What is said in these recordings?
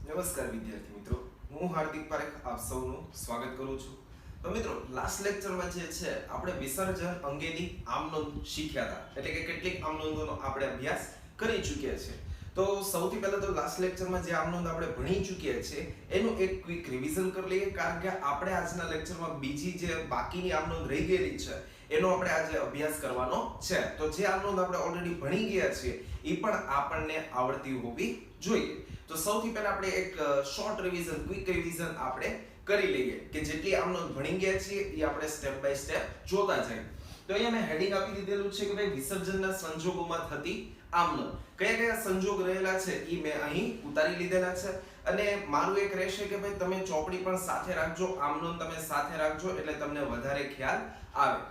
નમસ્કાર વિદ્યાર્થી મિત્રો, હું હાર્દિક પારેખ આપ સૌનું સ્વાગત કરું છું. તો મિત્રો, લાસ્ટ લેક્ચરમાં જે છે આપણે વિસર્જન અંગેની આમનોંધ શીખ્યા હતા, એટલે કે કેટલીક આમનોંધોનો આપણે અભ્યાસ કરી ચૂક્યા છે. તો સૌથી પહેલા તો લાસ્ટ લેક્ચરમાં જે આમનોંધ આપણે ભણી ચૂક્યા છે એનું એક ક્વિક રિવિઝન કરી લઈએ, કારણ કે આપણે આજના લેક્ચરમાં બીજી જે બાકીની આમનોંધ રહી ગયેલી છે એનો આપણે આજે અભ્યાસ કરવાનો છે. તો જે આમનોંધ આપણે ઓલરેડી ભણી ગયા છીએ એ પણ આપણને આવડતી હોવી જોઈએ. તો સૌથી પહેલા આપણે એક શોર્ટ રિવિઝન, ક્વિક રિવિઝન આપણે કરી લઈએ કે જેટલી આમનોંધ ભણી ગયા છીએ એ આપણે સ્ટેપ બાય સ્ટેપ જોતા જઈએ. તો અહીંયા મેં હેડિંગ આપી દીધેલું છે કે ભાઈ વિસર્જનના સંજોગોમાં થતી આમનોંધ. કયા કયા સંજોગ રહેલા છે એ મેં અહીં ઉતારી લીધેલા છે. અને મારું એક રહેશે કે ભાઈ તમે ચોપડી પણ સાથે રાખજો, આમનોંધ તમે સાથે રાખજો એટલે તમને વધારે ખ્યાલ આવે.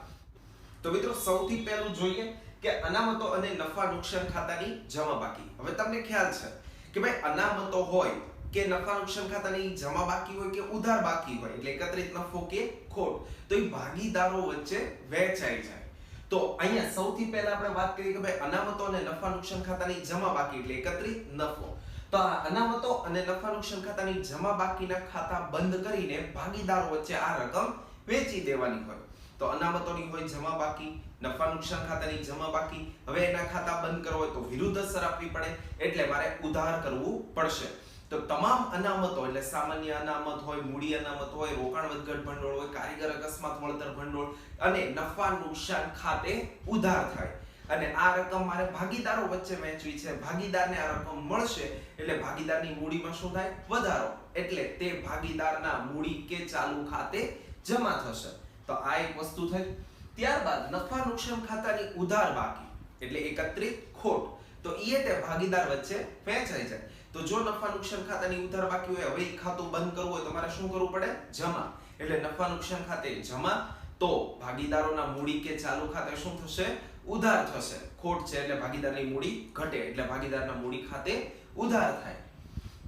તો મિત્રો, સૌથી પહેલું જોઈએ કે અનામતો અને નફા નુકસાન ખાતાની જમા બાકી. હવે તમને ખ્યાલ છે કે ભાઈ અનામતો હોય કે નફા નુકસાન ખાતાની જમા બાકી હોય કે ઉધાર બાકી હોય, એટલે એકત્રિત નફો કે ખોટ, તો એ ભાગીદારો વચ્ચે વહેંચાઈ જાય. તો અહીંયા સૌથી પહેલા આપણે વાત કરીએ કે ભાઈ અનામતો અને નફા નુકસાન ખાતાની જમા બાકી એટલે એકત્રિત નફો. તો આ અનામતો અને નફા નુકસાન ખાતાની જમા બાકીના ખાતા બંધ કરીને ભાગીદારો વચ્ચે આ રકમ વેચી દેવાની હોય. તો અનામતોની હોય જમા બાકી, નફા નુકસાન ખાતાની જમા બાકી. હવે એના ખાતા બંધ કરવા હોય તો વિરુદ્ધ અસર આપવી પડે, એટલે મારે ઉધાર કરવું પડશે. તો તમામ અનામતો એટલે સામાન્ય અનામત હોય, મૂડી અનામત હોય, રોકાણ વધઘટ ભંડોળ હોય, કારીગર અકસ્માત વળતર ભંડોળ અને નફા નુકસાન ખાતે ઉધાર થાય. અને આ રકમ મારે ભાગીદારો વચ્ચે વહેંચવી છે. ભાગીદારને આ રકમ મળશે એટલે ભાગીદારની મૂડીમાં શું થાય? વધારો. એટલે તે ભાગીદારના મૂડી કે ચાલુ ખાતે જમા થશે. તો આ એક વસ્તુ થઈ. ત્યારબાદ નફા નુકસાન ખાતાની ઉધાર બાકી એટલે એકત્રિત ખોટ. તો એ તે ભાગીદાર વચ્ચે વહેંચાઈ જાય. તો જો નફા નુકસાન ખાતાની ઉધાર બાકી હોય, હવે એ ખાતું બંધ કરવું હોય તો મારે શું કરવું પડે? જમા. એટલે નફા નુકસાન ખાતે જમા, તો ભાગીદારોના મૂડી કે ચાલુ ખાતે શું થશે? ઉધાર થશે. ખોટ છે એટલે ભાગીદારની મૂડી ઘટે, એટલે ભાગીદારના મૂડી ખાતે ઉધાર થાય.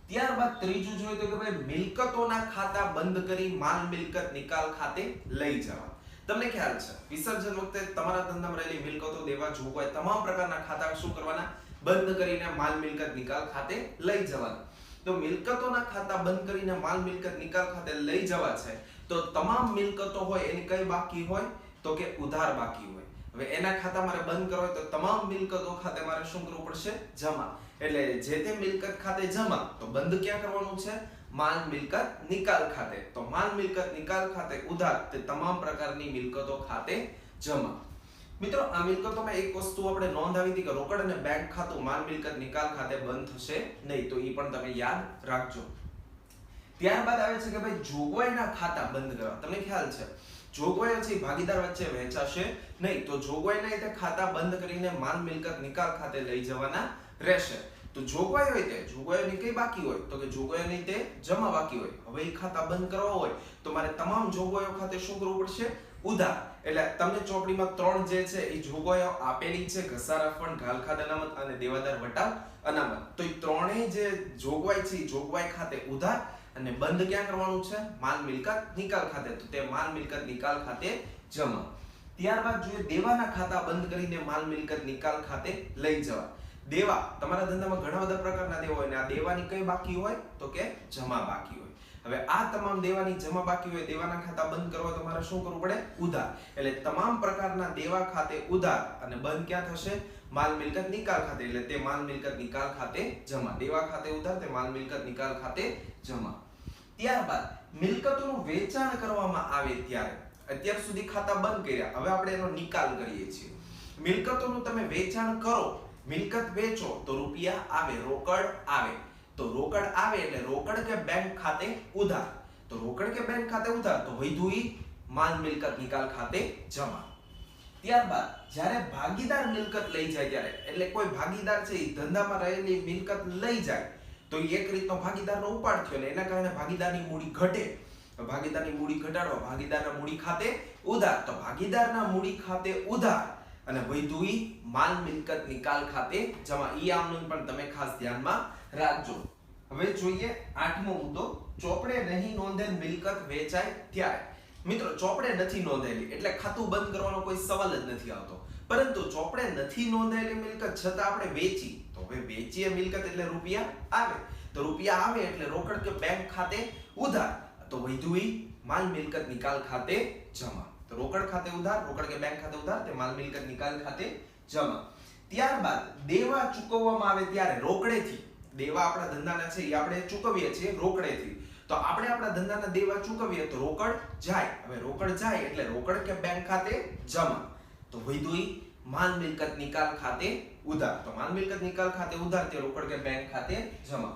ત્યારબાદ ત્રીજું જોઈએ તો કે ભાઈ મિલકતોના ખાતા બંધ કરી માલ મિલકત નિકાલ ખાતે લઈ જવા. તમને ખ્યાલ છે વિસર્જન વખતે તમારા ધંધામાં રહેલી મિલકતો, દેવા, જોગવાઈ તમામ પ્રકારના ખાતા શું કરવાના? બંધ કરીને માલ મિલકત નિકાલ ખાતે લઈ જવાના. તો મિલકતોના ખાતા બંધ કરીને માલ મિલકત નિકાલ ખાતે લઈ જવા છે, તો તમામ મિલકતો હોય એની કઈ બાકી હોય? તો કે ઉધાર બાકી હોય. હવે એના ખાતા મારે બંધ કરવા હોય તો તમામ મિલકતો ખાતે મારે શું કરવું પડશે? જમા. એટલે જે તે મિલકત ખાતે જમા, તો બંધ ક્યાં કરવાનું છે? માલ મિલકત નિકાલ ખાતે. તો માલ મિલકત નિકાલ ખાતે ઉધાર, તે તમામ પ્રકારની મિલકતો ખાતે જમા. મિત્રો, આ મિલકતોમાં એક વસ્તુ આપણે નોંધાવી હતી કે રોકડ અને બેંક ખાતું માલ મિલકત નિકાલ ખાતે બંધ થશે નહીં, તો એ પણ તમે યાદ રાખજો. ત્યારબાદ આવે છે કે ભાઈ જોગવાઈના ખાતા બંધ કરવા. તમને ખ્યાલ છે જોગવાઈઓ છે ભાગીદાર વચ્ચે વહેંચાશે નહીં, તો જોગવાઈના તે ખાતા બંધ કરીને માલ મિલકત નિકાલ ખાતે લઈ જવાના રહેશે. તો જોગવાઈ હોય તે જોગવાઈઓની કઈ બાકી હોય? તો કે જોગવાઈઓની તે જમા બાકી હોય. હવે એ ખાતા બંધ કરવા હોય તો મારે તમામ જોગવાઈઓ ખાતે શું કરવું પડશે? ઉધાર. એટલે તમને ચોપડીમાં ત્રણ જે છે એ જોગવાઈઓ આપેલી છે: ઘસારા ફંડ, ઘાલખાદ અનામત અને દેવાદાર વટાવ અનામત. તો એ ત્રણેય જે જોગવાઈ છે એ જોગવાઈ ખાતે ઉધાર, અને બંધ ક્યાં કરવાનું છે? માલ મિલકત નિકાલ ખાતે. તો તે માલ મિલકત નિકાલ ખાતે જમા. ત્યારબાદ જોઈએ દેવાના ખાતા બંધ કરીને માલ મિલકત નિકાલ ખાતે લઈ જવા. દેવા, તમારા ધંધામાં ઘણા બધા પ્રકારના દેવા હોય, અને આ દેવાની કઈ બાકી હોય? તો કે જમા બાકી હોય. હવે આ તમામ દેવાની જમા બાકી હોય, દેવાના ખાતા બંધ કરવા તો મારે શું કરવું પડે? ઉધાર. એટલે તમામ પ્રકારના દેવા ખાતે ઉધાર, અને બંધ ક્યાં થશે? માલ મિલકત નિકાલ ખાતે. એટલે તે માલ મિલકત નિકાલ ખાતે જમા. દેવા ખાતે ઉધાર, તે માલ મિલકત નિકાલ ખાતે જમા. ત્યારબાદ મિલકતોનું વેચાણ કરવામાં આવે ત્યારે, અત્યાર સુધી ખાતા બંધ કર્યા, હવે આપણે એનો નિકાલ કરીએ છીએ. મિલકતોનું તમે વેચાણ કરો, મિલકત વેચો તો રૂપિયા આવે, રોકડ આવે. તો રોકડ આવે એટલે રોકડ કે બેંક ખાતે ઉધાર. તો રોકડ કે બેંક ખાતે ઉધાર, તો વધુ ઈ માલ મિલકત નિકાલ ખાતે જમા. ત્યારબાદ જ્યારે ભાગીદાર મિલકત લઈ જાય ત્યારે, એટલે કોઈ ભાગીદાર છે એ ધંધામાં રહેલી મિલકત લઈ જાય, તો એક રીતનો ભાગીદારનો ઉપાડ થયો, ને એના કારણે ભાગીદારની મૂડી ઘટે. ભાગીદારની મૂડી ઘટાડવા, ભાગીદારના મૂડી ખાતે ઉધાર. તો ભાગીદારના મૂડી ખાતે ઉધાર અને વધુ ઈ માલ મિલકત નિકાલ ખાતે જમા. ઈ આમનોંધ પણ તમે ખાસ ધ્યાનમાં રાખજો. હવે જોઈએ 8મો મુદ્દો, ચોપડે નહીં નોંધેલ મિલકત વેચાય ત્યારે. મિત્રો, ચોપડે નથી નોંધાયેલી એટલે ખાતું બંધ કરવાનો કોઈ સવાલ જ નથી આવતો. પરંતુ ચોપડે નથી નોંધાયેલી મિલકત છતાં આપણે વેચી, તો હવે વેચીએ મિલકત એટલે રૂપિયા આવે. તો રૂપિયા આવે એટલે રોકડ કે બેંક ખાતે ઉધાર, તો વધ્યું ઈ માલ મિલકત નિકાલ ખાતે જમા. તો રોકડ ખાતે ઉધાર, રોકડ કે બેંક ખાતે ઉધાર, તે માલ મિલકત નિકાલ ખાતે જમા. ત્યારબાદ દેવા ચૂકવવામાં આવે ત્યારે રોકડેથી, દેવા આપણા ધંધાના છે એ આપણે ચૂકવીએ છીએ રોકડેથી, તો આપણે આપણા ધંધાના દેવા ચૂકવીએ તો રોકડ જાય. હવે રોકડ જાય એટલે રોકડ કે બેંક ખાતે જમા, તો વધ્યું ઈ માલ મિલકત નિકાલ ખાતે ઉધાર. તો માલ મિલકત નિકાલ ખાતે ઉધાર તે રોકડ કે બેંક ખાતે જમા.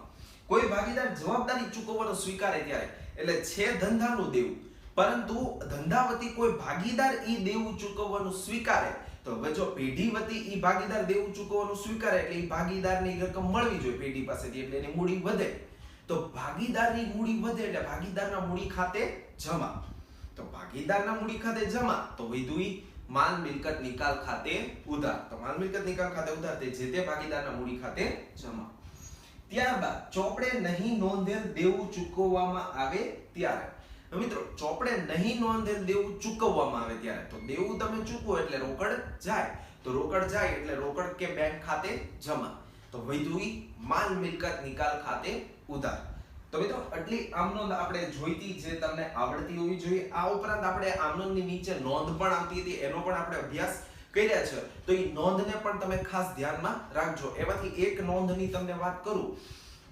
કોઈ ભાગીદાર જવાબદારી ચૂકવવાનું સ્વીકારે ત્યારે, એટલે છે ધંધાનું દેવું, પરંતુ ધંધા વતી કોઈ ભાગીદાર ઈ દેવું ચૂકવવાનું સ્વીકારે, તો હવે જો પેઢી વતી ઈ ભાગીદાર દેવું ચૂકવવાનું સ્વીકારે એટલે ઈ ભાગીદારની રકમ મળવી જોઈએ પેઢી પાસેથી, એટલે એની મૂડી વધે. તો ભાગીદારની મૂડી વધે એટલે ભાગીદારના મૂડી ખાતે જમા. તો ભાગીદારના મૂડી ખાતે જમા, તો વધ્યું ઈ માલ મિલકત નિકાલ ખાતે ઉધાર. તો માલ મિલકત નિકાલ ખાતે ઉધાર તે જે તે ભાગીદારના મૂડી ખાતે જમા. ત્યારબાદ ચોપડે નહીં નોંધેલ દેવું ચૂકવવામાં આવે ત્યારે. મિત્રો ચોપડે નહીં નોંધેલ દેવું ચૂકવવામાં આવે ત્યારે, તો દેવું તમે ચૂકવો એટલે રોકડ જાય, તો રોકડ જાય એટલે રોકડ કે બેંક ખાતે જમા, તો વધ્યું ઈ માલ મિલકત નિકાલ ખાતે ઉધાર. તો મિત્રો આટલી આમનોંધ આપણે જોઈતી જે તમને આવડતી હોવી જોઈએ. આ ઉપરાંત આપણે આમનોંધની નીચે નોંધ પણ આવતી હતી, એનો પણ આપણે અભ્યાસ કર્યા છે, તો એ નોંધને પણ તમે ખાસ ધ્યાનમાં રાખજો. એમાંથી એક નોંધની તમને વાત કરું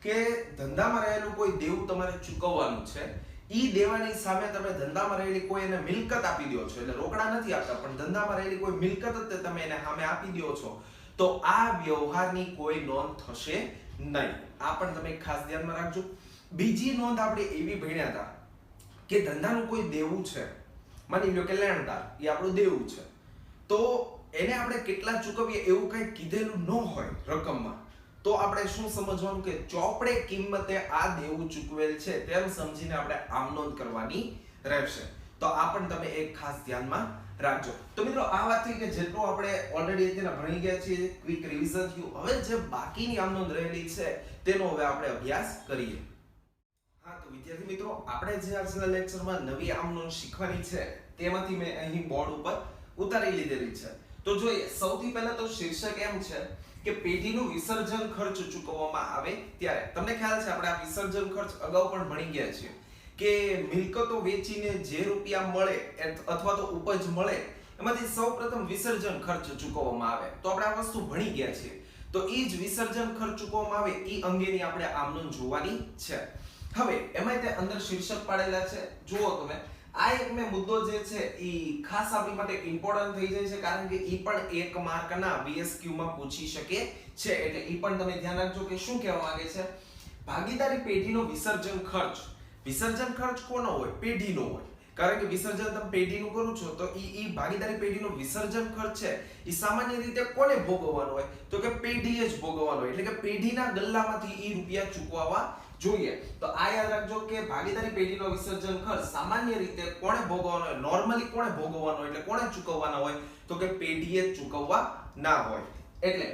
કે ધંધામાં રહેલું કોઈ દેવું તમારે ચૂકવવાનું છે, ઈ દેવાની સામે તમે ધંધામાં રહેલી કોઈ એને મિલકત આપી દો છો, એટલે રોકડા નથી આપતા પણ ધંધામાં રહેલી કોઈ મિલકત જ તમે એને સામે આપી દો છો, તો આ વ્યવહારની કોઈ નોંધ થશે નહીં. આ પણ તમે ખાસ ધ્યાનમાં રાખજો. બીજી નોંધ આપણે એવી ભણ્યા હતા કે ધંધાનું કોઈ દેવું છે, માની લો કે લેણદાર એ આપણું દેવું છે, તો એને આપણે કેટલા ચૂકવીએ એવું કંઈ કીધેલું ન હોય રકમમાં, તો આપણે શું સમજવાનું કે ચોપડે કિંમતે આ દેવું ચૂકવેલ છે તેમ સમજીને આપણે આમ નોંધ કરવાની રહેશે. તો આ પણ તમે એક ખાસ ધ્યાનમાં રાખજો. તો મિત્રો આ વાત થઈ કે જેટલું આપણે ઓલરેડી અત્યારે ભણી ગયા છીએ, ક્વિક રિવિઝન થયું. હવે જે બાકીની આમ નોંધ રહેલી છે તેનો હવે આપણે અભ્યાસ કરીએ. હા, તો વિદ્યાર્થી મિત્રો આપણે જે આજના લેક્ચરમાં નવી આમ નોંધ શીખવાની છે તેમાંથી મેં અહીં બોર્ડ ઉપર ઉતારી લીધેલી છે. તો જોઈએ, સૌથી પહેલા તો શીર્ષક એમ છે કે પેઢીનું વિસર્જન ખર્ચ ચૂકવવામાં આવે ત્યારે. તમને ખ્યાલ છે આપણે આ વિસર્જન ખર્ચ અગાઉ પણ ભણી ગયા છીએ કે મિલકતો વેચીને જે રૂપિયા મળે અથવા તો ઉપજ મળે એમાંથી સૌપ્રથમ વિસર્જન ખર્ચ ચૂકવવામાં આવે. તો આપણે આ વસ્તુ ભણી ગયા છીએ, તો એ જ વિસર્જન ખર્ચ ચૂકવવામાં આવે એ અંગેની આપણે આમ નોંધ જોવાની છે. હવે એમાં તે અંદર શીર્ષક પાડેલા છે, જુઓ તમે. આ એક મેં મુદ્દો જે છે એ ખાસ આપણી માટે ઇમ્પોર્ટન્ટ થઈ જાય છે, કારણ કે એ પણ એક માર્કના VSQ માં પૂછી શકે છે, એટલે એ પણ તમે ધ્યાન રાખજો કે શું કહેવા માંગે છે. ભાગીદારી પેઢીનો વિસર્જન ખર્ચ. વિસર્જન ખર્ચ કોનો હોય? પેઢીનો હોય, કારણ કે વિસર્જન તમે પેઢીનું કરો છો, તો ઈ ભાગીદારી પેઢીનો વિસર્જન ખર્ચ છે એ સામાન્ય રીતે કોને ભોગવવાનો હોય? તો કે પેઢીએ જ ભોગવવાનો હોય, એટલે કે પેઢીના ગલ્લામાંથી ઈ રૂપિયા ચૂકવવા જોઈએ. તો આ યાદ રાખજો કે ભાગીદારી પેઢીનો વિસર્જન ખર્ચ સામાન્ય રીતે કોણે ભોગવવાનો હોય? નોર્મલી કોણે ભોગવવાનો હોય, એટલે કોણે ચૂકવવાના હોય? તો કે પેઢીએ ચૂકવવા ના હોય, એટલે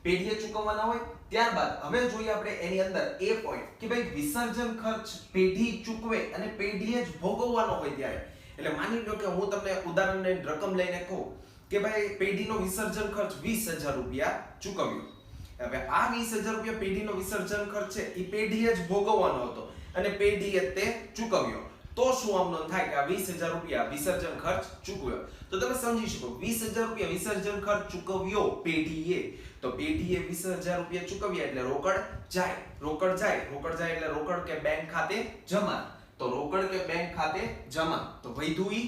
પેઢીએ ચૂકવવાના હોય. ત્યારબાદ હવે જોઈએ આપણે એની અંદર એ પોઈન્ટ કે ભાઈ વિસર્જન ખર્ચ પેઢી ચૂકવે અને પેઢીએ જ ભોગવવાનો હોય ત્યારે. એટલે માની લો કે હું તમને ઉદાહરણ લઈને રકમ લઈને કહું કે ભાઈ પેઢીનો વિસર્જન ખર્ચ 20,000 રૂપિયા ચૂકવ્યો. હવે આ 20,000 રૂપિયા પેઢીનો વિસર્જન ખર્ચ છે એ પેઢીએ જ ભોગવવાનો હતો અને પેઢીએ તે ચૂકવ્યો, તો શું આમ નોંધ થાય કે આ 20,000 રૂપિયા વિસર્જન ખર્ચ ચૂકવ્યો. તો તમે સમજી શકો 20,000 રૂપિયા વિસર્જન ખર્ચ ચૂકવ્યો પેઢીએ, તો પેઢીએ 20,000 રૂપિયા ચૂકવ્યા એટલે રોકડ જાય, રોકડ જાય, રોકડ જાય એટલે રોકડ કે બેંક ખાતે જમા, તો રોકડ કે બેંક ખાતે જમા, તો વધ્યું ઈ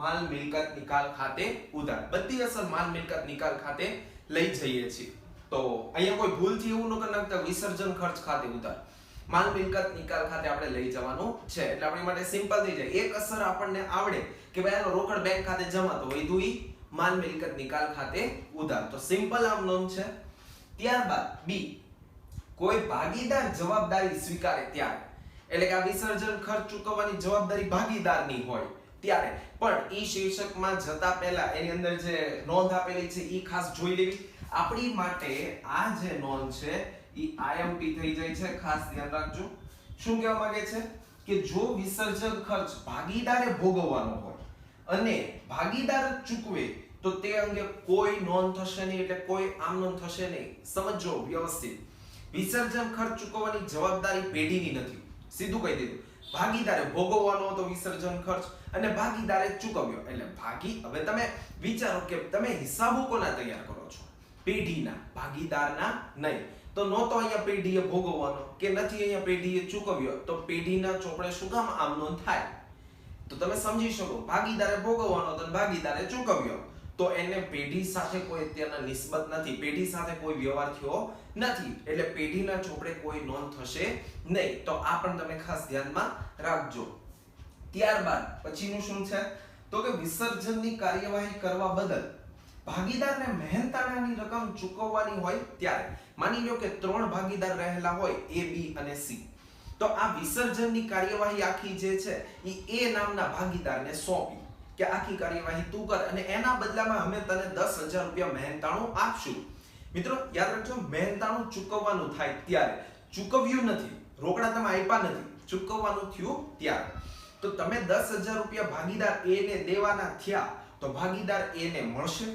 માલ મિલકત નિકાલ ખાતે ઉધાર. બધી અસર માલ મિલકત નિકાલ ખાતે લઈ જઈએ છીએ. તો અહીંયા કોઈ ભૂલથી એવું ન કરી નાખતા વિસર્જન ખર્ચ ખાતે ઉધાર, માલ મિલકત નિકાલ ખાતે આપણે લઈ જવાનું છે, એટલે આપણી માટે સિમ્પલ થઈ જાય. એક અસર આપણને આવડે કે ભાઈ આનો રોકડ બેંક ખાતે જમા, તો વધ્યું ઈ માલ મિલકત નિકાલ ખાતે ઉધાર. તો સિમ્પલ આમ નોંધ છે. ત્યારબાદ બી, કોઈ ભાગીદાર જવાબદારી સ્વીકારે ત્યારે, એટલે કે આ વિસર્જન ખર્ચ ચૂકવવાની જવાબદારી ભાગીદારની હોય ત્યારે. પણ ઈ શીર્ષકમાં જતા પહેલા એની અંદર જે નોંધ આપેલી છે ઈ ખાસ જોઈ લેવી. આપણી માટે આ જે નોંધ છે ઈ IMP થઈ જાય છે, ખાસ ધ્યાન રાખજો. શું કહેવા માંગે છે કે જો વિસર્જન ખર્ચ ભાગીદારે ભોગવવાનો હોય અને ભાગીદાર ચૂકવે તો તે અંગે કોઈ નોંધ થશે નહીં, એટલે કોઈ આમ નોંધ થશે નહીં. સમજો વ્યવસ્થિત. વિસર્જન ખર્ચ ચૂકવવાની જવાબદારી પેઢીની નથી. સીધું કહી દીધું. ભાગીદારે ભોગવવાનો હતો વિસર્જન ખર્ચ અને ભાગીદારે ચૂકવ્યો. એટલે હવે તમે વિચારો કે તમે હિસાબો કોના તૈયાર કરો છો? પેઢીના, ભાગીદારના નહીં. તો નહોતો અહીંયા પેઢીએ ભોગવવાનો કે નથી અહીંયા પેઢીએ ચૂકવ્યો, તો પેઢીના ચોપડે શું કામ આમ નોંધ થાય? તો તમે સમજી શકો, ભાગીદારે ભોગવવાનો હતો ભાગીદારે ચૂકવ્યો, તો એને પેઢી સાથે કોઈ અત્યારના નિસ્બત નથી, પેઢી સાથે કોઈ વ્યવહાર થયો નથી, એટલે પેઢીના ચોપડે કોઈ નોંધ થશે નહીં. તો આ પણ તમે ખાસ ધ્યાનમાં રાખજો. ત્યારબાદ પછીનું શું છે? તો કે વિસર્જનની કાર્યવાહી કરવા બદલ ભાગીદારને મહેનતાણાની રકમ ચૂકવવાની હોય ત્યારે, માની લો કે 3 ભાગીદાર રહેલા હોય A, B અને C, તો આ વિસર્જનની કાર્યવાહી આખી જે છે એ A નામના ભાગીદારને સોંપી કે આખી કાર્યવાહી તું કર અને એના બદલામાં અમે તને 10,000 રૂપિયા મહેનતાણું આપશું. મિત્રો યાદ રાખજો, મહેનતાણું ચૂકવવાનું થાય ત્યારે, ચૂકવ્યું નથી, રોકડા તમે આપ્યા નથી, ચૂકવવાનું થયું ત્યારે. તો તમે 10,000 રૂપિયા ભાગીદાર A ને દેવાના થયા, તો ભાગીદાર A ને મળશે,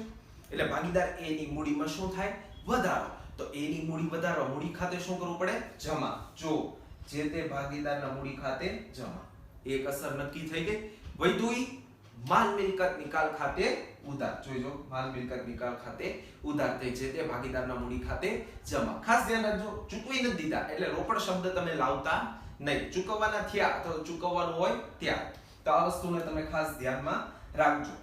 એટલે ભાગીદાર A ની મૂડીમાં શું થાય? વધારો. તો A ની મૂડી વધારવા મૂડી ખાતે શું કરવું પડે? જમા. જો જે તે ભાગીદારના મૂડી ખાતે જમા. એક અસર નક્કી થઈ ગઈ. વધુઈ માલ મિલકત નિકાલ ખાતે ઉધાર. જોઈજો, માલ મિલકત નિકાલ ખાતે ઉધાર થઈ જે તે ભાગીદારના મૂડી ખાતે જમા. ખાસ ધ્યાન રાખજો, ચૂકવી નથી દીધા એટલે રોકડ શબ્દ તમે લાવતા નહીં. ચૂકવવાના થયા તો ચૂકવવાનું હોય ત્યારે. તો આ વસ્તુને તમે ખાસ ધ્યાનમાં રાખજો.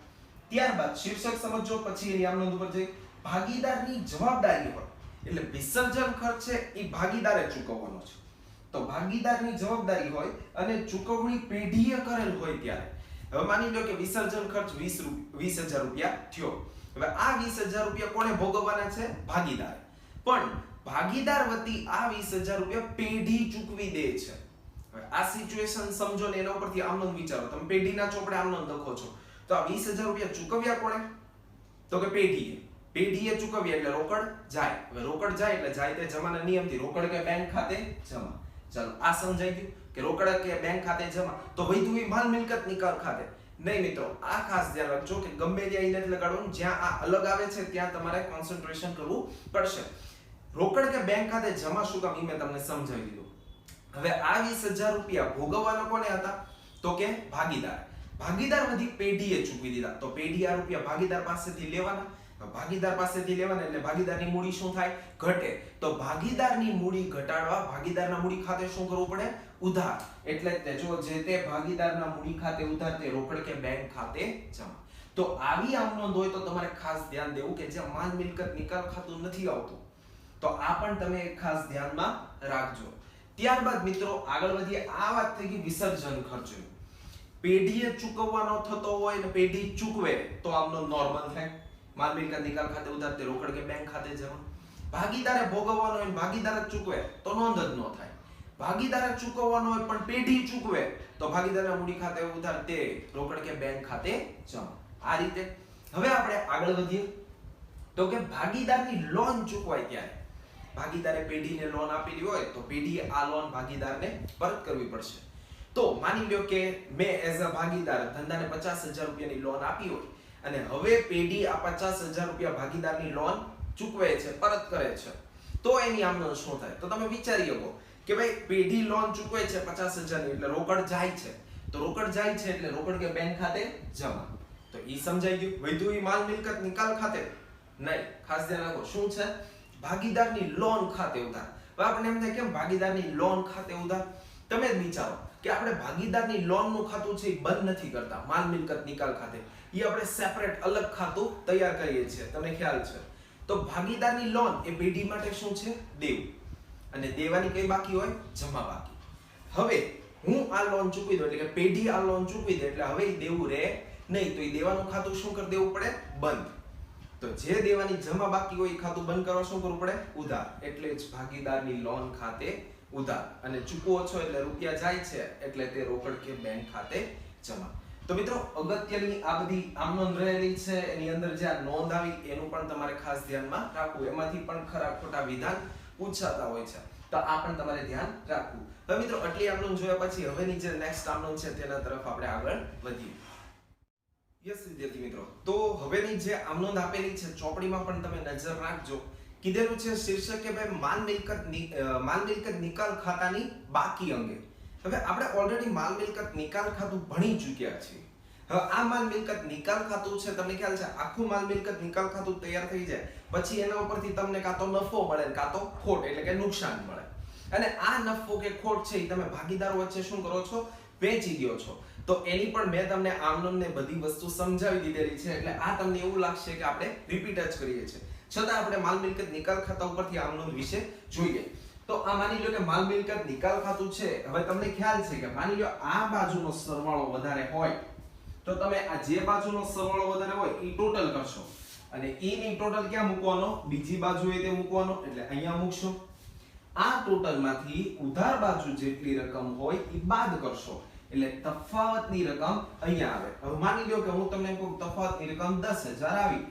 ત્યારબાદ શીર્ષક સમજો, પછી એની આમ નોંધ ઉપર જઈ ભાગીદારની જવાબદારી હોય, એટલે વિસર્જન ખર્ચ છે એ ભાગીદારે ચૂકવવાનો છે. તો ભાગીદારની જવાબદારી હોય અને ચૂકવણી પેઢીએ કરેલ હોય ત્યારે, હવે માની લો કે વિસર્જન ખર્ચ 20,000 રૂપિયા થયો. હવે આ 20,000 રૂપિયા કોને ભોગવવાના છે? ભાગીદારે. પણ ભાગીદાર વતી આ 20,000 રૂપિયા પેઢી ચૂકવી દે છે. હવે આ સિચ્યુએશન સમજો ને એના ઉપરથી આમ નોંધ વિચારો. તમે પેઢીના ચોપડે આમ નોંધ લખો છો, તો આ 20,000 રૂપિયા ચૂકવ્યા કોણે? તો કે પેઢીએ. પેઢીએ ચૂકવ્યા એટલે રોકડ જાય. હવે રોકડ જાય એટલે જાય તે જમાના નિયમથી રોકડ કે બેંક ખાતે જમા. ચાલો આ સમજાઈ ગયું કે રોકડ કે બેંક ખાતે જમા. તો વૈધું માલ મિલકત નિકાલ ખાતે નહીં. મિત્રો આ ખાસ ધ્યાન રાખજો કે ગમે ત્યાં ઈ નથી લગાડવાનું, જ્યાં આ અલગ આવે છે ત્યાં તમારે કોન્સન્ટ્રેશન કરવું પડશે. રોકડ કે બેંક ખાતે જમા શું કામ? મેં તમને સમજાવી દીધું. હવે આ 20,000 રૂપિયા ભોગવવાના કોને હતા? તો કે ભાગીદાર. ભાગીદાર વધી પેઢીએ ચૂકવી દીધા. તો પેઢી આ રૂપિયા ભાગીદાર પાસેથી લેવાના. ભાગીદાર પાસેથી લેવાના એટલે ભાગીદારની મૂડી શું થાય? ઘટે. તો ભાગીદારની મૂડી ઘટાડવા ભાગીદારના મૂડી ખાતે શું કરવું પડે? ઉધાર. એટલે જો જે તે ભાગીદારના મૂડી ખાતે ઉધાર તે રોકડ કે બેંક ખાતે જમા. તો આવી આમ નોંધ હોય તો તમારે ખાસ ધ્યાન દેવું કે જે માલ મિલકત નિકાલ ખાતું નથી આવતું, તો આ પણ તમે ખાસ ધ્યાનમાં રાખજો. ત્યારબાદ મિત્રો આગળ વધીએ. આ વાત થઈ ગઈ વિસર્જન ખર્ચની. પેઢીએ ચૂકવવાનો થતો હોય ને પેઢી ચૂકવે તો આમનો નોર્મલ થાય. માલ મિલકત નિકાલ ખાતે ઉધાર તે રોકડ કે બેંક ખાતે જમા. ભાગીદારે ભોગવવાનો હોય ભાગીદાર જ ચૂકવે તો નોંધ જ ન થાય. ભાગીદારે ચૂકવવાનો હોય પણ પેઢી ચૂકવે તો ભાગીદારના મૂડી ખાતે ઉધાર તે રોકડ કે બેંક ખાતે જમા. આ રીતે હવે આપણે આગળ વધીએ. તો કે ભાગીદારની લોન ચૂકવાય ત્યારે, ભાગીદારે પેઢીને લોન આપેલી હોય તો પેઢીએ આ લોન ભાગીદારને પરત કરવી પડશે. તો માની લ્યો કે મેં એઝ અ ભાગીદાર ધંધાને 50,000 રૂપિયાની લોન આપી હોય અને હવે પેઢી આ 50,000 રૂપિયા ભાગીદારની લોન ચૂકવે છે, પરત કરે છે, તો એની આમનો શું થાય? તો તમે વિચારી શકો કે ભાઈ પેઢી લોન ચૂકવે છે 50,000 ની એટલે રોકડ જાય છે. તો રોકડ જાય છે એટલે રોકડ કે બેંક ખાતે જમા. તો ઈ સમજાઈ ગયું. વૈધું ઈ માલ મિલકત નિકાલ ખાતે નહીં. ખાસ ધ્યાન રાખો શું છે? ભાગીદારની લોન ખાતે ઉધાર. હવે આપણે એમ થાય કેમ ભાગીદારની લોન ખાતે ઉધાર? તમે જ વિચારો કે આપણે ભાગીદારની લોનનું ખાતું છે એ બંધ નથી કરતા માલ મિલકત નિકાલ ખાતે. એ આપણે સેપરેટ અલગ ખાતું તૈયાર કરીએ છીએ, તમને ખ્યાલ છે. તો ભાગીદારની લોન એ પેઢી માટે શું છે? દેવું. અને દેવાની કઈ બાકી હોય? જમા બાકી. હવે હું આ લોન ચૂકવી દઉં એટલે કે પેઢી આ લોન ચૂકવી દે એટલે હવે એ દેવું રહે નહીં. તો એ દેવાનું ખાતું શું કરી દેવું પડે? બંધ. તો જે દેવાની જમા બાકી હોય એ ખાતું બંધ કરવા શું કરવું પડે? ઉધાર. એટલે જ ભાગીદારની લોન ખાતે ઉધાર. અને ચૂકવો છો એટલે રૂપિયા જાય છે એટલે તે રોકડ કે બેંક ખાતે જમા. તો મિત્રો અગત્યની આ બધી આમ નોંધ રહેલી છે, એની અંદર જે આ નોંધ આવી એનું પણ તમારે ખાસ ધ્યાનમાં રાખવું. એમાંથી પણ ખરા ખોટા વિધાન પૂછાતા હોય છે, તો આ પણ તમારે ધ્યાન રાખવું. હવે મિત્રો આટલી આમ નોંધ જોયા પછી હવેની જે નેક્સ્ટ આમ નોંધ છે તેના તરફ આપણે આગળ વધીએ. યસ વિદ્યાર્થી મિત્રો, તો હવેની જે આમ નોંધ આપેલી છે ચોપડીમાં પણ તમે નજર રાખજો કીધેલું છે શીર્ષક કે ભાઈ માલ મિલકત નિકાલ ખાતાની બાકી અંગે. હવે આપણે ઓલરેડી માલ મિલકત નિકાલ ખાતું ભણી ચૂક્યા છીએ. હવે આ માલ મિલકત નિકાલ ખાતું છે, તમને ખ્યાલ છે આખું માલ મિલકત નિકાલ ખાતું તૈયાર થઈ જાય પછી એના ઉપરથી તમને કાં તો નફો મળે કાં તો ખોટ એટલે કે નુકસાન મળે. અને આ નફો કે ખોટ છે એ તમે ભાગીદારો વચ્ચે શું કરો છો? વેચી દો છો. તો એની પણ મેં તમને આમનોને બધી વસ્તુ સમજાવી દીધેલી છે, એટલે આ તમને એવું લાગશે કે આપણે રિપીટ જ કરીએ છીએ. છતાં આપણે માલ મિલકત નિકાલ ખાતા ઉપરથી આમનોન વિશે જોઈએ. તો આ માની લો કે માલ મિલકત નિકાલ ખાતું છે. હવે તમને ખ્યાલ છે કે માની લો આ બાજુનો સરવાળો વધારે હોય તો તમે આ જે બાજુનો સરવાળો વધારે હોય એ ટોટલ કરશો અને ઈ ની ટોટલ ક્યાં મૂકવાનો? બીજી બાજુએ તે મૂકવાનો, એટલે અહીંયા મૂકશો. આ ટોટલમાંથી ઉધાર બાજુ જેટલી રકમ હોય એ બાદ કરશો, એટલે તફાવતની રકમ અહીંયા આવે. હવે માની લો કે હું તમને કહું તફાવતની રકમ 10000 આવી,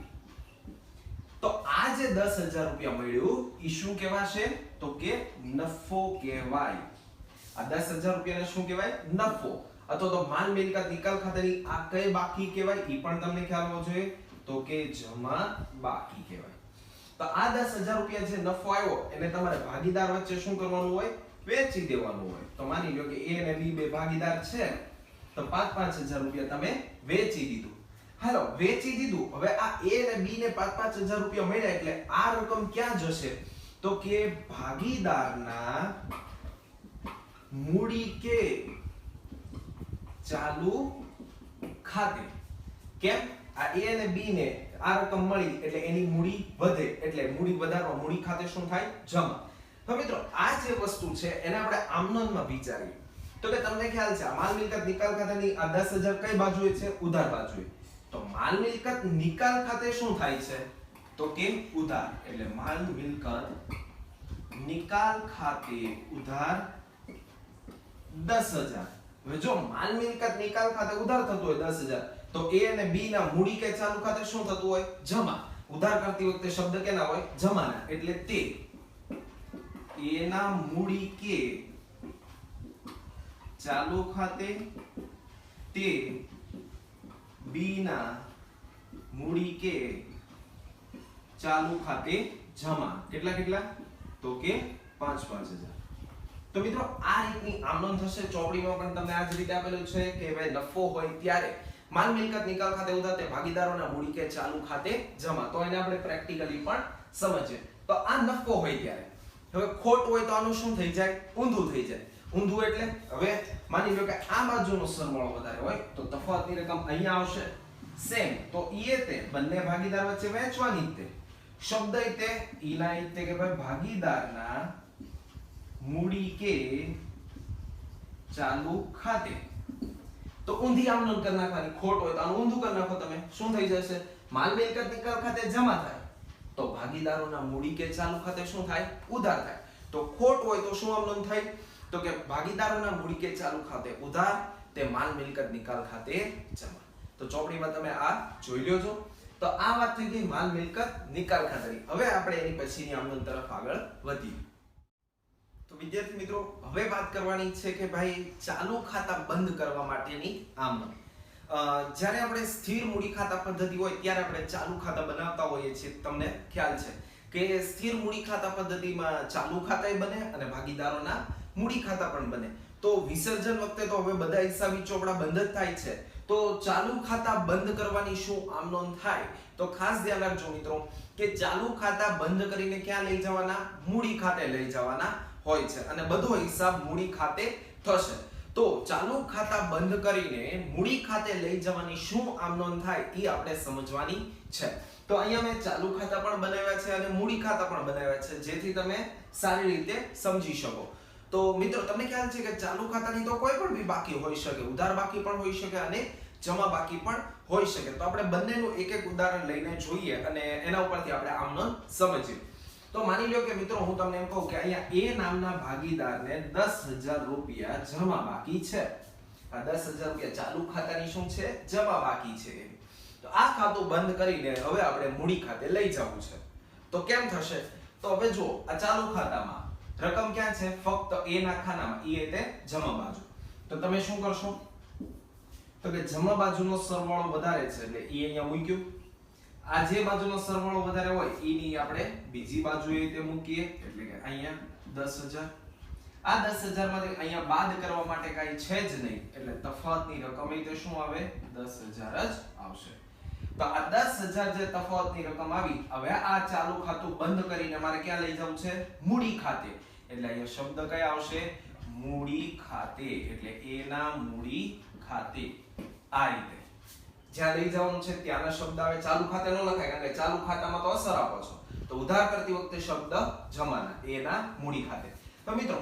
તો આ જે 10000 રૂપિયા મળ્યું એ શું કહેવાશે? તો કે નફો કહેવાય. આ 10000 રૂપિયાને શું કહેવાય? નફો. અથવા તો માલ મિલકત નિકાલ ખાતાની આ કઈ બાકી કહેવાય એ પણ તમને ખ્યાલ હોવો જોઈએ, તો કે જમા બાકી કહેવાય. તો આ 10000 રૂપિયા જે નફો આવ્યો એને તમારે ભાગીદાર વચ્ચે શું કરવાનું હોય? વેચી દેવાનું હોય. તો માની લો કે A અને B બે ભાગીદાર છે તો 5-5000 રૂપિયા તમે વેચી દીધું. હાલો વેચી દીધું. હવે આ A અને B ને 5-5000 રૂપિયા મળ્યા એટલે આ રકમ ક્યાં જશે? તો કે ભાગીદારના મૂડી કે ચાલુ ખાતે. કેમ? આ A અને B ને આ રકમ મળી એટલે એની મૂડી વધે, એટલે મૂડી વધારવા મૂડી ખાતે શું થાય? જમા. તો મિત્રો આ જે વસ્તુ છે એને આપણે આમનોનમાં વિચારીએ તો કે તમને ખ્યાલ છે આ માલ મિલકત નિકાલ ખાતાની આ 10000 કઈ બાજુએ છે? ઉધાર બાજુએ. તો માલ મિલકત નિકાલ ખાતે શું થાય છે? તો કે ઉધાર. એટલે માલ મિલકત નિકાલ ખાતે ઉધાર 10000. હવે જો માલ મિલકત નિકાલ ખાતે ઉધાર થતું હોય 10000 તો A અને B ના મૂડી કે ચાલુ ખાતે શું થતું હોય? જમા. ઉધાર કરતી વખતે શબ્દ કેના હોય? જમાના. એટલે તે A ના મૂડી કે ચાલુ ખાતે, તે B ના મૂડી કે ચાલુ ખાતે જમા. કેટલા? તો કે 5-5000. તો મિત્રો આ રીતની આમનોન થશે. ચોપડીમાં પણ તમને આ જ રીતે આપેલું છે કે ભાઈ નફો હોય ત્યારે માલ મિલકત નિકાલ ખાતે ઉધાર તે ભાગીદારોના મૂડી કે ચાલુ ખાતે જમા. તો એને આપણે પ્રેક્ટિકલી પણ સમજીએ. તો આ નફો હોય ત્યારે. હવે ખોટ હોય તો આનું શું થઈ જાય? ઊંધું થઈ જાય. ઊંધું એટલે હવે માની લો કે આ બાજુનો સરવાળો વધારે હોય તો તફાવતની રકમ અહીંયા આવશે. સેમ તો ઈ તે બંને ભાગીદાર વચ્ચે વહેંચવાની જ તે. શબ્દ તે ઈના તે કે ભાઈ ભાગીદારના મૂડી કે ચાલુ ખાતે. તો ઊંધી આમનોન કરી નાખવાની. ખોટ હોય તો આનું ઊંધું કરી નાખો તમે. શું થઈ જશે? માલ મિલકત નિકાલ ખાતે જમા થાય તો ભાગીદારોના મૂડી કે ચાલુ ખાતે શું થાય? ઉધાર થાય. તો ખોટ હોય તો શું આમનોન થાય? તો કે ભાગીદારોના મૂડી કે ચાલુ ખાતે ઉધાર તે માલ મિલકત નિકાલ ખાતે જમા. તો ચોપડીમાં તમે આ જોઈ લ્યો છો. તો આ વાત થઈ ગઈ માલ મિલકત નિકાલ ખાતાની. હવે આપણે એની પછીની આમનોન તરફ આગળ વધીએ. તો વિદ્યાર્થી મિત્રો હવે વાત કરવાની છે કે ભાઈ ચાલુ ખાતા બંધ કરવા માટેની આમનોન. જ્યારે આપણે સ્થિર મૂડી ખાતા પદ્ધતિ હોય ત્યારે આપણે ચાલુ ખાતા બનાવતા હોઈએ છીએ. તમને ખ્યાલ છે કે સ્થિર મૂડી ખાતા પદ્ધતિમાં ચાલુ ખાતાય બને અને ભાગીદારોના મૂડી ખાતા પણ બને. તો વિસર્જન વખતે તો હવે બધા હિસાબી ચોપડા બંધ જ થાય છે. તો ચાલુ ખાતા બંધ કરવાની શું આમનોન થાય? તો ખાસ ધ્યાન રાખજો મિત્રો કે ચાલુ ખાતા બંધ કરીને ક્યાં લઈ જવાના? મૂડી ખાતે લઈ જવાના હોય છે અને બધો હિસાબ મૂડી ખાતે થશે. તો ચાલુ ખાતા બંધ કરીને મૂડી ખાતે લઈ જવાની શું આમનોન થાય એ આપણે સમજવાની છે. તો અહીંયા મેં ચાલુ ખાતા પણ બનાવ્યા છે અને મૂડી ખાતા પણ બનાવ્યા છે જેથી તમે સારી રીતે સમજી શકો. તો મિત્રો તમને ખ્યાલ છે કે ચાલુ ખાતાની તો કોઈ પણ બાકી હોઈ શકે, ઉધાર બાકી પણ હોઈ શકે અને જમા બાકી પણ હોઈ શકે. તો આપણે બંનેનું એક એક ઉદાહરણ લઈને જોઈએ અને એના ઉપરથી આપણે આમનોન સમજીએ. તો માની લો કે મિત્રો હું તમને એમ કહું કે અહીંયા A નામના ભાગીદારને 10000 રૂપિયા જમા બાકી છે. આ 10000 રૂપિયા ચાલુ ખાતાની શું છે? જમા બાકી છે. તો આ ખાતું બંધ કરીને હવે આપણે મૂડી ખાતે લઈ જવું છે. તો કેમ થશે? તો હવે જો આ ચાલુ ખાતામાં રકમ ક્યાં છે? ફક્ત A ના ખાનામાં. એ એટલે જમા બાજુ. તો તમે શું કરશો? તો કે જમા બાજુનો સરવાળો વધારે છે એટલે એ અહીંયા મૂક્યું. આ જે બાજુનો સરવાળો વધારે હોય એની આપણે બીજી બાજુએ તે મૂકીએ એટલે કે અહીંયા 10000 આ 10000 માંથી અહીંયા બાદ કરવા માટે કાઈ છે જ નહીં એટલે તફાવતની રકમ એ તો શું આવે 10000 જ આવશે તો આ 10000 જે તફાવતની રકમ આવી હવે આ ચાલુ ખાતું બંધ કરીને મારે ક્યાં લઈ જવું છે મૂડી ખાતે એટલે અહીંયા શબ્દ કયા આવશે મૂડી ખાતે એટલે એ ના મૂડી ખાતે આ રીતે જ્યાં લઈ જવાનું છે ત્યાંના શબ્દ આવે ચાલુ ખાતે ન લખાય કારણ કે ચાલુ ખાતામાં તો અસર આપો છો તો ઉધાર કરતી વખતે શબ્દ જમાના એના મૂડી ખાતે તો મિત્રો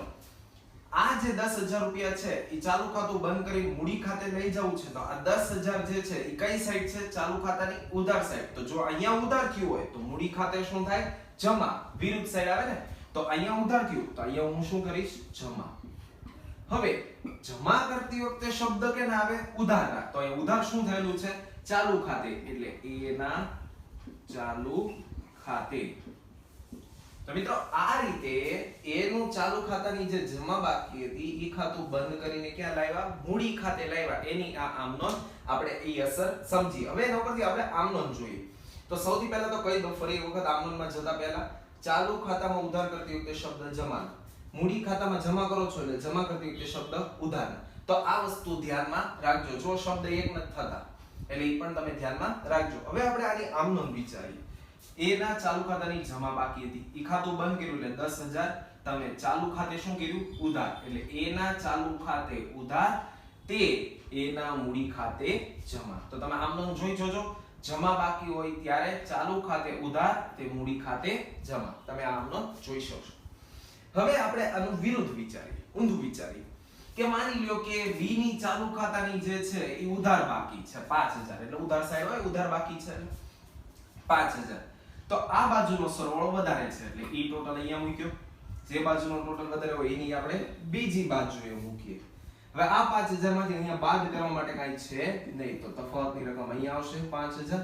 આ જે 10000 રૂપિયા છે એ ચાલુ ખાતું બંધ કરી મૂડી ખાતે લઈ જવું છે તો આ 10000 જે છે એ કઈ સાઈડ છે ચાલુ ખાતાની ઉધાર સાઈડ તો જો અહીંયા ઉધાર થયું હોય તો મૂડી ખાતે શું થાય જમા વિરુદ્ધ સાઈડ આવે ને તો અહીંયા ઉધાર થયું તો અહીંયા હું શું કરીશ જમા હવે જમા કરતી વખતે શબ્દ કે ના આવે ઉધારના તો અહીંયા ઉધાર શું થયેલું છે ચાલુ ખાતે એટલે એ ના ચાલુ ખાતે તો મિત્રો આ રીતે એ નું ચાલુ ખાતાની જે જમા બાકી હતી એ ખાતું બંધ કરીને ક્યાં લાવ્યા મૂડી ખાતે લાવ્યા એની આ આમનોંધ આપણે એ અસર સમજી હવે એના પરથી આપણે આમનોંધ જોઈએ તો સૌથી પહેલા તો કહી દો ફરી એક વખત આમનોંધમાં જતા પહેલા ચાલુ ખાતામાં ઉધાર કરતી વખતે શબ્દ જમા મૂડી ખાતામાં જમા કરો છો એટલે જમા કરતી વખતે શબ્દ ઉધાર તો આ વસ્તુ ધ્યાનમાં રાખજો જો શબ્દ એક નથી થતા એટલે એ પણ તમે ધ્યાનમાં રાખજો હવે આપણે આની આમનોંધ વિચારીએ એ ના ચાલુ ખાતાની જમા બાકી હતી ઈ ખાતું બંધ કર્યું એટલે 10000 તમે ચાલુ ખાતે શું કર્યું ઉધાર એટલે એ ના ચાલુ ખાતે ઉધાર તે એ ના મૂડી ખાતે જમા તો તમે આમનોંધ જોઈ જોજો જમા બાકી હોય ત્યારે ચાલુ ખાતે ઉધાર તે મૂડી ખાતે જમા તમે આમનોંધ જોઈ શકશો હવે આપણે આનું વિરુદ્ધ વિચારીએ ઊંધું વિચારીએ કે માની લ્યો કે બી ની ચાલુ ખાતાની જે છે એ ઉધાર બાકી છે 5000 એટલે ઉધાર સાઈડ હોય ઉધાર બાકી છે 5000 તો આ બાજુનો સરવાળો વધારે છે એટલે ઈ ટોટલ અહીંયા મૂક્યો જે બાજુનો ટોટલ વધારે હોય એની આપણે બીજી બાજુએ મૂકીએ હવે આ 5000 માંથી અહીંયા બાદ કરવા માટે કાઈ છે નહીં તો તફાવતની રકમ અહીંયા આવશે 5000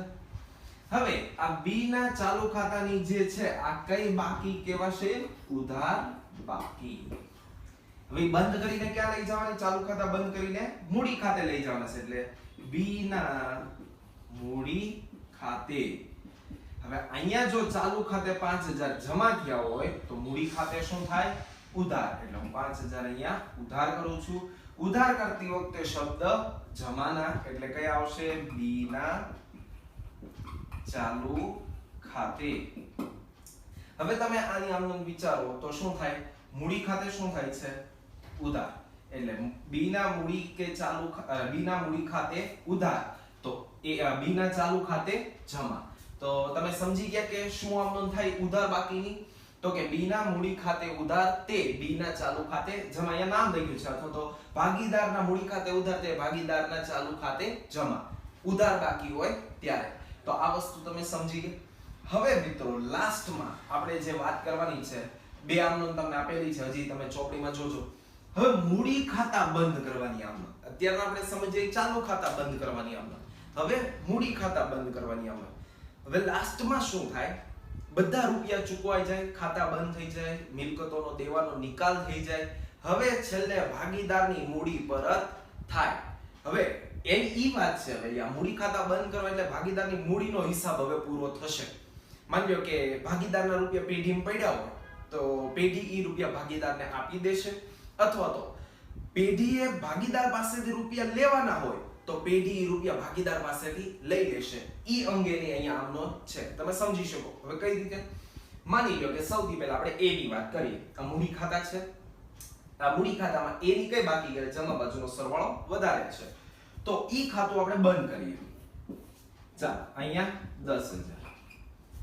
હવે આ બી ના ચાલુ ખાતાની જે છે આ કઈ બાકી કહેવાશે ઉધાર બાકી હવે બંધ કરીને ક્યાં લઈ જવાની ચાલુ ખાતા બંધ કરીને મૂડી ખાતે લઈ જવાના છે એટલે બી ના મૂડી ખાતે હવે અહીંયા જો ચાલુ ખાતે 5000 જમા થયા હોય તો મૂડી ખાતે શું થાય ઉધાર એટલે હું 5000 અહીંયા ઉધાર કરું છું ઉધાર કરતી વખતે શબ્દ જમાના એટલે કયા આવશે બી ના ચાલુ ખાતે હવે તમે આની આમનોંધ વિચારો તો શું થાય મૂડી ખાતે શું થાય છે ઉધાર એટલે બી ના મૂડી કે ચાલુ બી ના મૂડી ખાતે ઉધાર તો એ બી ના ચાલુ ખાતે જમા તો તમે સમજી ગયા કે શું આમનોંધ થાય ઉધાર બાકીની તો કે બી ના મૂડી ખાતે ઉધાર તે બી ના ચાલુ ખાતે જમા અહીંયા નામ દઈ ગયું છે અથવા તો ભાગીદારના મૂડી ખાતે ઉધાર તે ભાગીદારના ચાલુ ખાતે જમા ઉધાર બાકી હોય ત્યારે તો આ વસ્તુ તમે સમજી ગયા હવે મિત્રો લાસ્ટમાં આપણે જે વાત કરવાની છે બે આમનોંધ તમને આપેલી છે હજી તમે ચોપડીમાં જોજો હવે મૂડી ખાતા બંધ કરવાની આમનોંધ અત્યારે આપણે સમજીએ ચાલુ ખાતા બંધ કરવાની આમનોંધ હવે મૂડી ખાતા બંધ કરવાની આમનોંધ હવે લાસ્ટમાં શું થાય બધા રૂપિયા ચૂકવાઈ જાય ખાતા બંધ થઈ જાય મિલકતોનો દેવાનો નિકાલ થઈ જાય હવે છેલ્લે ભાગીદારની મૂડી પરત થાય હવે એની ઈ વાત છે હવે આ મૂડી ખાતા બંધ કરવા એટલે ભાગીદારની મૂડીનો હિસાબ હવે પૂરો થશે માની લો કે ભાગીદારના રૂપિયા પેઢીમાં પડ્યા હોય તો પેઢી ઈ રૂપિયા ભાગીદારને આપી દેશે અથવા તો પેઢીએ ભાગીદાર પાસેથી રૂપિયા લેવાના હોય તો પેઢી ઈ રૂપિયા ભાગીદાર પાસેથી લઈ લેશે ઈ અંગેની અહીંયા આમનોંધ છે તમે સમજી શકો હવે કઈ રીતે માની લો કે સૌથી પહેલા આપણે એ ની વાત કરીએ આ મૂડી ખાતા છે આ મૂડી ખાતામાં એ ની કઈ બાકી કરે જમા બાજુનો સરવાળો વધારે છે તો ઈ ખાતું આપણે બંધ કરીએ ચાલો અહીંયા 10000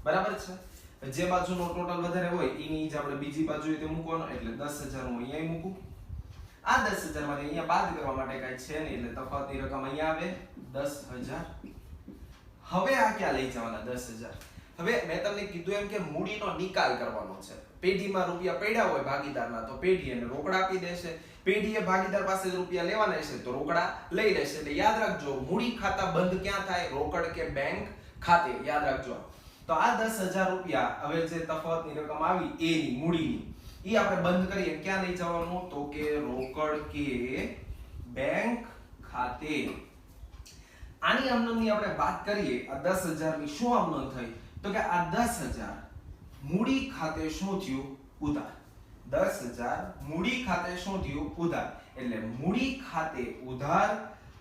બરાબર છે જે બાજુનો ટોટલ વધારે હોય એની જ આપણે બીજી બાજુએ તે મૂકવાનો એટલે 10000 હું અહીંયા મૂકું આ 10000 માંથી અહીંયા બાદ કરવા માટે કાઈ છે નહીં એટલે તફાવતની રકમ અહીંયા આવે 10000 હવે આ ક્યાં લઈ જવાના 10000 હવે મેં તમને કીધું એમ કે મૂડીનો નિકાલ કરવાનો છે પેઢીમાં રૂપિયા પડ્યા હોય ભાગીદારના તો પેઢી એને રોકડા આપી દેશે પેઢીએ ભાગીદાર પાસે રૂપિયા લેવાના હશે તો રોકડા લઈ લેશે એટલે યાદ રાખજો મૂડી ખાતા બંધ ક્યાં થાય રોકડ કે બેંક ખાતે યાદ રાખજો તો આ 10000 રૂપિયા હવે જે તફાવતની રકમ આવી એની મૂડીની ઈ આપણે બંધ કરીએ ક્યાં લઈ જવાનું તો કે રોકડ કે બેંક ખાતે આની આમનોંધની આપણે વાત કરીએ, આ 10,000 ની શું આમનોંધ થઈ? તો કે આ 10,000 મૂડી ખાતે શું થયું? ઉધાર. 10,000 મૂડી ખાતે શું થયું? ઉધાર. એટલે મૂડી ખાતે ઉધાર,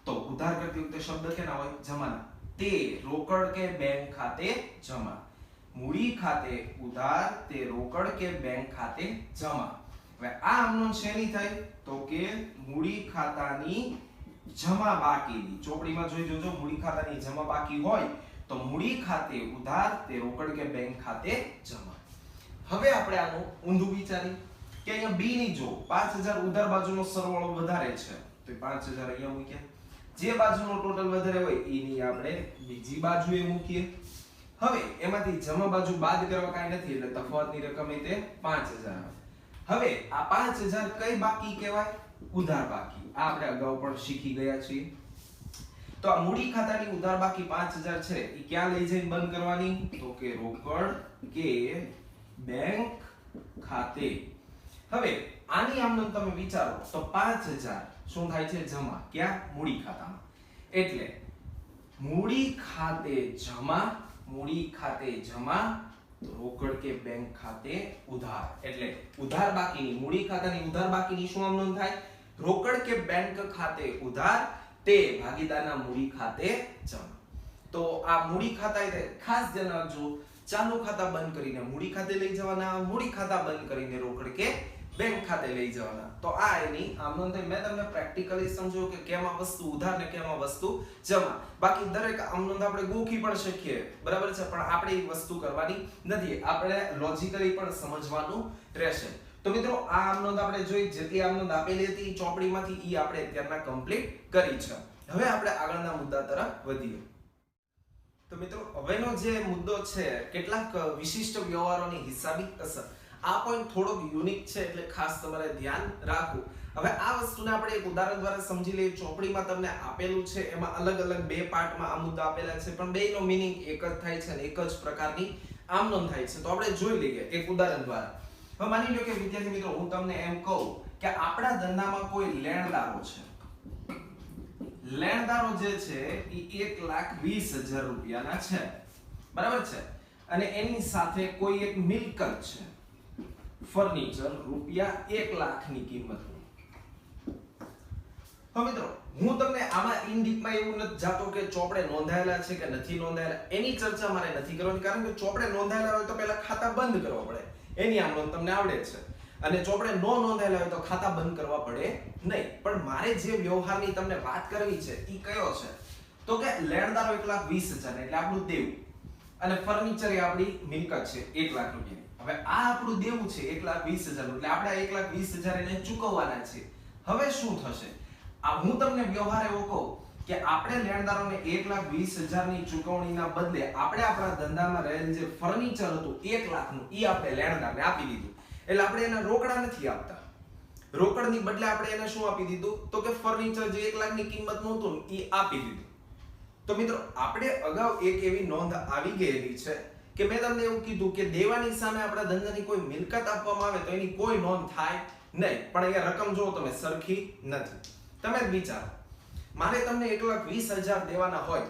તો ઉધાર કરતી વખતે શબ્દ કેના હોય? જમાના. તે રોકડ કે બેંક ખાતે જમા. મૂડી ખાતે ઉધાર, તે રોકડ કે બેંક ખાતે જમા. હવે આ આમનોંધ શેની થઈ? તો કે મૂડી ખાતાની જમા બાકીની. ચોપડીમાં જોઈ જોજો, મૂડી ખાતાની જમા બાકી હોય તો મૂડી ખાતે ઉધાર, તે રોકડ કે બેંક ખાતે જમા. હવે આપણે આનું ઊંધું વિચારી કે અહીંયા બી ની જો 5,000 ઉધાર બાજુનો સરવાળો વધારે છે તો 5,000 અહીંયા મૂક્યા. જે બાજુનો ટોટલ વધારે હોય એની આપણે બીજી બાજુએ મૂકીએ. હવે એમાંથી જમા બાજુ બાદ કરવા કાંઈ નથી એટલે તફાવતની રકમ તે 5,000. હવે આ 5,000 કઈ બાકી કહેવાય? ઉધાર બાકી. આ આપણે અગાઉ પણ શીખી ગયા છીએ. તો આ મૂડી ખાતાની ઉધાર બાકી 5,000 છે એ ક્યાં લઈ જઈને બંધ કરવાની? તો કે રોકડ કે બેંક ખાતે. હવે આની આમનોંધ તમે વિચારો તો 5,000 શું થાય છે? જમા. ક્યાં? મૂડી ખાતામાં. એટલે મૂડી ખાતે જમા, મૂડી ખાતે જમા, રોકડ કે બેંક ખાતે ઉધાર. એટલે ઉધાર બાકીની, મૂડી ખાતાની ઉધાર બાકીની શું આમનોંધ થાય? રોકડ કે બેંક ખાતે ઉધાર, તે ભાગીદારના મૂડી ખાતે જમા. તો આ મૂડી ખાતા એટલે ખાસ ધ્યાન રાખજો, ચાલુ ખાતા બંધ કરીને મૂડી ખાતે લઈ જવાના, મૂડી ખાતા બંધ કરીને રોકડ કે બેંક ખાતે લઈ જવાના. તો આ એની આમનોંધ. મેં તમને પ્રેક્ટિકલી સમજો કે કેમાં વસ્તુ ઉધાર ને કેમાં વસ્તુ જમા. બાકી દરેક આમનોંધ આપણે ગોખી પણ શકીએ, બરાબર છે, પણ આપણે એ વસ્તુ કરવાની નથી. આપણે લોજિકલી પણ સમજવાનું રહેશે. તો મિત્રો આ આમનોંધ આપણે જોઈ, જેટલી આમનોંધ આપેલી હતી ચોપડીમાંથી ઈ આપણે અત્યારના કમ્પ્લીટ કરી છે. હવે આપણે આગળના મુદ્દા તરફ વધીએ. તો મિત્રો હવેનો જે મુદ્દો છે કેટલાક વિશિષ્ટ વ્યવહારોની હિસાબી અસર. આ પોઈન્ટ થોડોક યુનિક છે એટલે ખાસ તમારે ધ્યાન રાખવું. હવે આ વસ્તુને આપણે એક ઉદાહરણ દ્વારા સમજી લઈએ. ચોપડીમાં તમને આપેલું છે, એમાં અલગ અલગ બે પાર્ટમાં આ મુદ્દા આપેલા છે, પણ બેયનો મીનિંગ એક જ થાય છે અને એક જ પ્રકારની આમનોંધ થાય છે. તો આપણે જોઈ લઈએ એક ઉદાહરણ દ્વારા. હવે માની લો કે વિદ્યાર્થી મિત્રો હું તમને એમ કહું કે આપણા ધંધામાં કોઈ લેણદારો છે. લેણદારો જે છે એ 1,20,000 રૂપિયાના છે, બરાબર છે, અને એની સાથે કોઈ એક મિલકત છે, ફર્નિચર, રૂપિયા 1,00,000 ની કિંમતનું. હવે મિત્રો હું તમને આમાં ઇન ડીપમાં એવું નથી જાતો કે ચોપડે નોંધાયેલા છે કે નથી નોંધાયેલા, એની ચર્ચા મારે નથી કરવાની, કારણ કે ચોપડે નોંધાયેલા હોય તો પહેલા ખાતા બંધ કરવા પડે, એની આમનોંધ તમને આવડે છે, અને ચોપડે નો નોંધાયેલા હોય તો ખાતા બંધ કરવા પડે નહીં. પણ મારે જે વ્યવહારની તમને વાત કરવી છે એ કયો છે? તો કે લેણદારો 1,20,000 એટલે આપણું દેવું, અને ફર્નિચર એ આપણી મિલકત છે 1,00,000 રૂપિયાની. હવે આ આપણું દેવું છે 1,20,000 એટલે આપણે 1,20,000 એને ચૂકવવાના છે. હવે શું થશે? આ હું તમને વ્યવહાર એવો કહું કે આપણે લેણદારોને 1,20,000 ની ચૂકવણીના બદલે આપણે આપણા ધંધામાં રહેલ જે ફર્નિચર હતું 1,00,000 નું, ઈ આપણે લેણદારને આપી દીધું. એટલે આપણે એને રોકડા નથી આપતા. રોકડની બદલે આપણે એને શું આપી દીધું? તો કે ફર્નિચર જે 1,00,000 ની કિંમતનું હતું ઈ આપી દીધું. તો મિત્રો આપણે અગાઉ એક એવી નોંધ આવી ગયેલી છે કે મેં તમને એવું કીધું કે દેવાની સામે આપણા ધંધાની કોઈ મિલકત આપવામાં આવે તો એની કોઈ નોંધ થાય નહીં. પણ અહીંયા રકમ જો તમે સરખી નથી. તમે જ વિચારો, મારે તમને 1,20,000 દેવાના હોય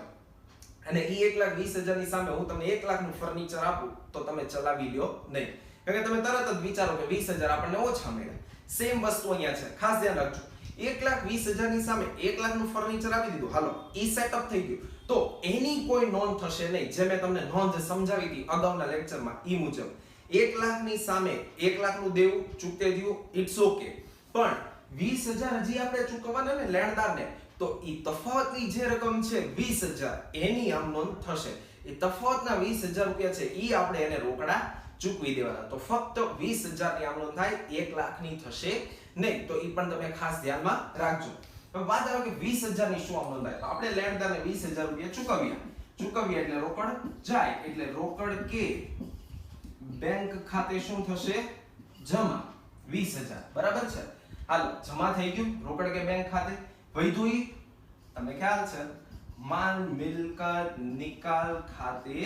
અને ઈ 1,20,000 ની સામે હું તમને 1,00,000 નું ફર્નિચર આપું તો તમે ચલાવી લ્યો નહીં, કારણ કે તમે તરત જ વિચારો કે 20,000 આપણને ઓછા મળે. સેમ વસ્તુ અહીંયા છે, ખાસ ધ્યાન રાખજો. 1,20,000 ની સામે 1,00,000 નું ફર્નિચર આપી દીધું, હાલો ઈ સેટઅપ થઈ ગયું, તો એની કોઈ નોંધ થશે નહીં. જે મેં તમને નોંધ સમજાવી હતી અગાઉના લેક્ચરમાં ઈ મુજબ 1,00,000 ની સામે 1,00,000 નું દેવું ચૂકતે દીધું, ઇટ્સ ઓકે, પણ 20,000 હજી આપણે ચૂકવવાના ને લેણદારને, તો ઈ તફાવતની જે રકમ છે 20,000 એની આમ નોંધ થશે. એ તફાવતના 20,000 રૂપિયા છે ઈ આપણે એને રોકડા ચૂકવી દેવાના. તો ફક્ત 20,000 ની આમ નોંધ થાય, 1,00,000 ની થશે નહીં. તો ઈ પણ તમે ખાસ ધ્યાનમાં રાખજો. હવે વાત આવે કે 20,000 ની શું આમ નોંધ થાય? તો આપણે લેણદારને 20,000 રૂપિયા ચૂકવ્યા એટલે રોકડ જાય, એટલે રોકડ કે બેંક ખાતે શું થશે? જમા 20,000, બરાબર છે. હાલો જમા થઈ ગયું રોકડ કે બેંક ખાતે. વધ્યું ઈ તમને ખ્યાલ છે, માલ મિલકત નિકાલ ખાતે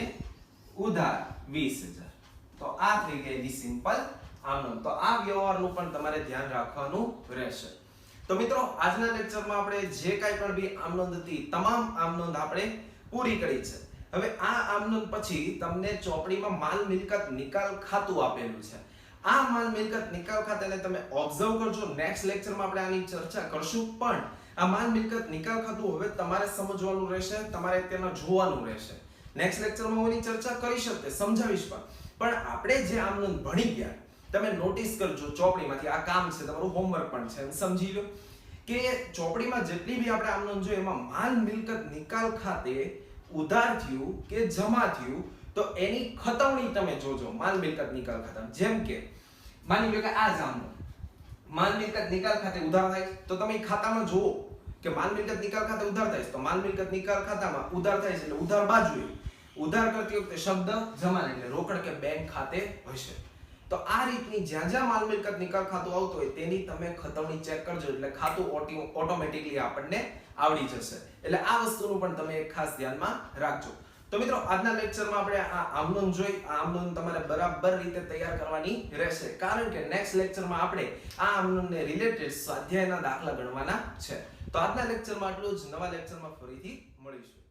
ઉધાર 20,000. તો આ થઈ ગઈ સિમ્પલ આમનોંધ. તો આ વ્યવહારનું પણ તમારે ધ્યાન રાખવાનું રહેશે. તો મિત્રો આજના લેક્ચરમાં આપણે જે કાંઈ પણ બી આમનોંધ હતી તમામ આમનોંધ આપણે પૂરી કરી છે. હવે આ આમનોંધ પછી તમને ચોપડીમાં માલ મિલકત નિકાલ ખાતું આપેલું છે. આ માલ મિલકત નિકાલ ખાતાને તમે ઓબ્ઝર્વ કરજો. નેક્સ્ટ લેક્ચરમાં આપણે આની ચર્ચા કરશું, પણ આ માલ મિલકત નિકાલ ખાતું હવે તમારે સમજવાનું રહેશે, તમારે તેમાં જોવાનું રહેશે. નેક્સ્ટ લેક્ચરમાં હું એની ચર્ચા કરી શકતે, સમજાવીશ, પણ આપણે જે આમનોંધ ભણી ગયા તમે નોટિસ કરજો ચોપડીમાંથી. આ કામ છે, તમારું હોમવર્ક પણ છે. સમજી લો કે ચોપડીમાં જેટલી બી આપણે આમનોંધ જોઈએ એમાં માલ મિલકત નિકાલ ખાતે ઉધાર થયું કે જમા થયું તો એની ખતવણી તમે જોજો માલ મિલકત નિકાલ ખાતા. જેમ કે માની લો કે આ જ આમનોંધ માલ મિલકત નિકાલ ખાતે ઉધાર થાય તો તમે ખાતામાં જુઓ કે માલ મિલકત નિકાલ ખાતે ઉધાર થાય તો માલ મિલકત નિકાલ ખાતામાં ઉધાર થાય છે એટલે ઉધાર બાજુએ ઉધાર કરતી વખતે શબ્દ જમા એટલે રોકડ કે બેંક ખાતે હશે. તો આ રીતની જ્યાં જ્યાં માલ મિલકત નિકાલ ખાતું આવતું હોય તેની તમે ખતવણી ચેક કરજો એટલે ખાતું ઓટોમેટિકલી આપણને આવડી જશે. એટલે આ વસ્તુનું પણ તમે ખાસ ધ્યાનમાં રાખજો. તો મિત્રો આજના લેક્ચરમાં આપણે આ આમનોંધ જોઈ. આ આમનોંધ તમારે બરાબર રીતે તૈયાર કરવાની રહેશે, કારણ કે નેક્સ્ટ લેક્ચરમાં આપણે આ આમનોંધને રિલેટેડ સ્વાધ્યાયના દાખલા ગણવાના છે. તો આજના લેક્ચરમાં આટલું જ. નવા લેક્ચરમાં ફરીથી મળીશું.